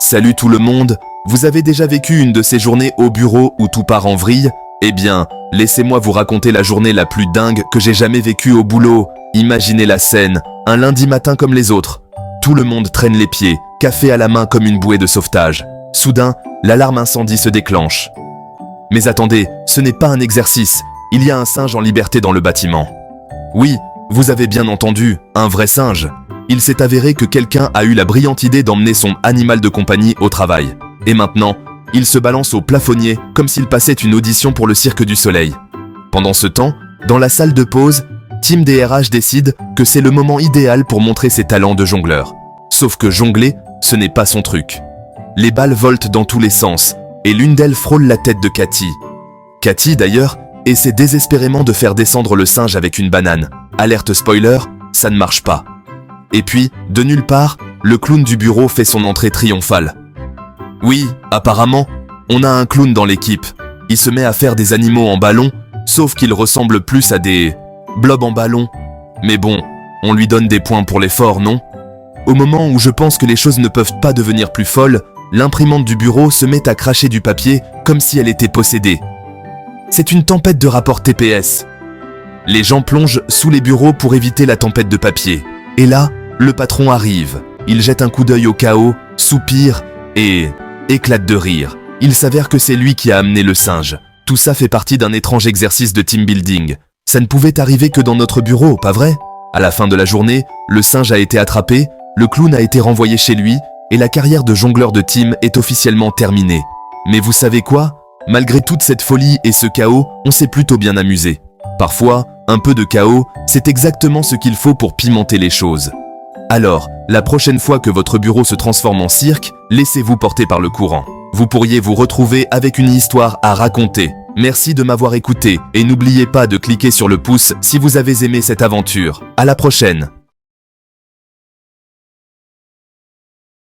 Salut tout le monde, vous avez déjà vécu une de ces journées au bureau où tout part en vrille? Eh bien, laissez-moi vous raconter la journée la plus dingue que j'ai jamais vécue au boulot. Imaginez la scène, un lundi matin comme les autres. Tout le monde traîne les pieds, café à la main comme une bouée de sauvetage. Soudain, l'alarme incendie se déclenche. Mais attendez, ce n'est pas un exercice, il y a un singe en liberté dans le bâtiment. Oui, vous avez bien entendu, un vrai singe. Il s'est avéré que quelqu'un a eu la brillante idée d'emmener son animal de compagnie au travail. Et maintenant, il se balance au plafonnier comme s'il passait une audition pour le Cirque du Soleil. Pendant ce temps, dans la salle de pause, Tim DRH décide que c'est le moment idéal pour montrer ses talents de jongleur. Sauf que jongler, ce n'est pas son truc. Les balles voltent dans tous les sens, et l'une d'elles frôle la tête de Cathy. Cathy, d'ailleurs, essaie désespérément de faire descendre le singe avec une banane. Alerte spoiler, ça ne marche pas. Et puis, de nulle part, le clown du bureau fait son entrée triomphale. Oui, apparemment, on a un clown dans l'équipe. Il se met à faire des animaux en ballon, sauf qu'il ressemble plus à des blobs en ballon. Mais bon, on lui donne des points pour l'effort, non? Au moment où je pense que les choses ne peuvent pas devenir plus folles, l'imprimante du bureau se met à cracher du papier comme si elle était possédée. C'est une tempête de rapports TPS. Les gens plongent sous les bureaux pour éviter la tempête de papier. Et là, le patron arrive. Il jette un coup d'œil au chaos, soupire et éclate de rire. Il s'avère que c'est lui qui a amené le singe. Tout ça fait partie d'un étrange exercice de team building. Ça ne pouvait arriver que dans notre bureau, pas vrai? À la fin de la journée, le singe a été attrapé, le clown a été renvoyé chez lui et la carrière de jongleur de Tim est officiellement terminée. Mais vous savez quoi? Malgré toute cette folie et ce chaos, on s'est plutôt bien amusé. Parfois, un peu de chaos, c'est exactement ce qu'il faut pour pimenter les choses. Alors, la prochaine fois que votre bureau se transforme en cirque, laissez-vous porter par le courant. Vous pourriez vous retrouver avec une histoire à raconter. Merci de m'avoir écouté et n'oubliez pas de cliquer sur le pouce si vous avez aimé cette aventure. À la prochaine!